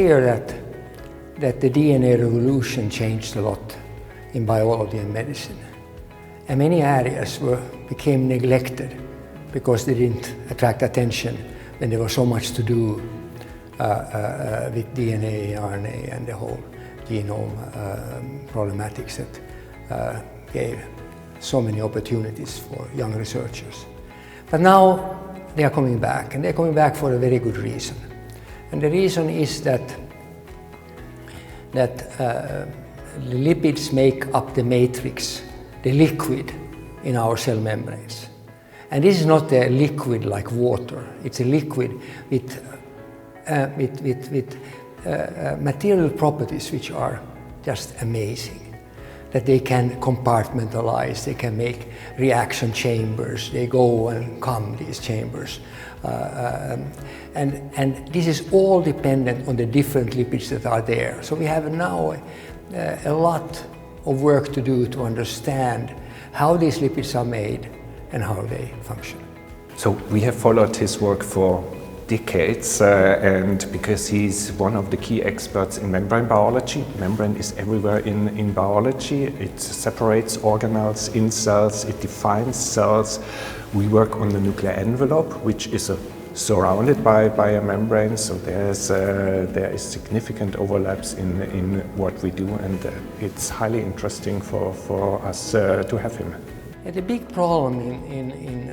clear that the DNA revolution changed a lot in biology and medicine. And many areas became neglected because they didn't attract attention when there was so much to do with DNA, RNA, and the whole genome problematics that gave so many opportunities for young researchers. But now they are coming back, and they're coming back for a very good reason. And the reason is that lipids make up the matrix, the liquid in our cell membranes. And this is not a liquid like water, it's a liquid with material properties which are just amazing. That they can compartmentalize, they can make reaction chambers, they go and come, these chambers. And this is all dependent on the different lipids that are there. So we have now a lot of work to do to understand how these lipids are made and how they function. So we have followed his work for decades, and because he's one of the key experts in membrane biology. Membrane is everywhere in biology. It separates organelles in cells, it defines cells. We work on the nuclear envelope, which is surrounded by a membrane, so there is significant overlaps in what we do, and it's highly interesting for us to have him. And the big problem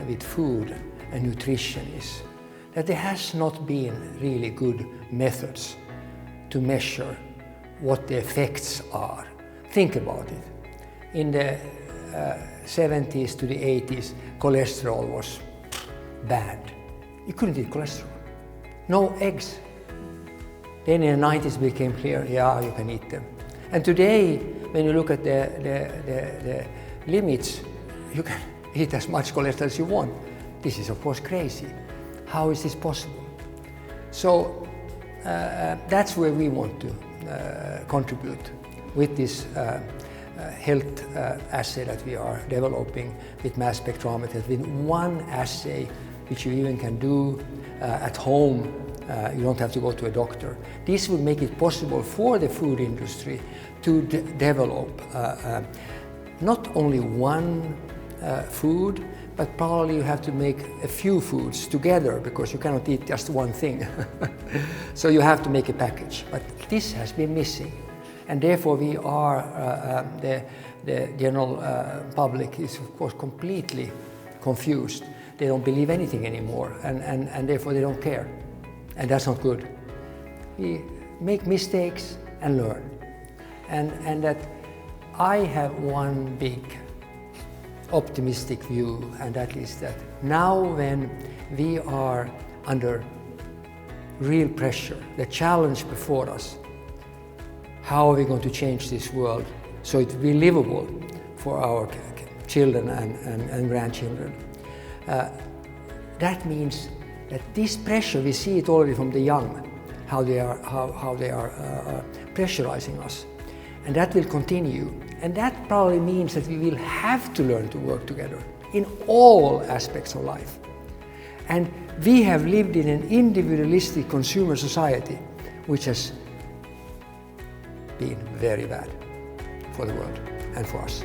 with food and nutrition is that there has not been really good methods to measure what the effects are. Think about it. In the 70s to the 80s, cholesterol was banned. You couldn't eat cholesterol. No eggs. Then in the 90s it became clear, yeah, you can eat them. And today, when you look at the limits, you can eat as much cholesterol as you want. This is of course crazy. How is this possible? So that's where we want to contribute with this health assay that we are developing with mass spectrometers, with one assay which you even can do at home. You don't have to go to a doctor. This will make it possible for the food industry to develop not only one food, but probably you have to make a few foods together because you cannot eat just one thing. So you have to make a package. But this has been missing. And therefore we are, the general public is of course completely confused. They don't believe anything anymore, and therefore they don't care. And that's not good. We make mistakes and learn. And that I have one big optimistic view, and that is that now when we are under real pressure, the challenge before us, how are we going to change this world so it will be livable for our children and grandchildren? That means that this pressure, we see it already from the young, how they are pressurizing us, and that will continue. And that probably means that we will have to learn to work together in all aspects of life. And we have lived in an individualistic consumer society, which has been very bad for the world and for us.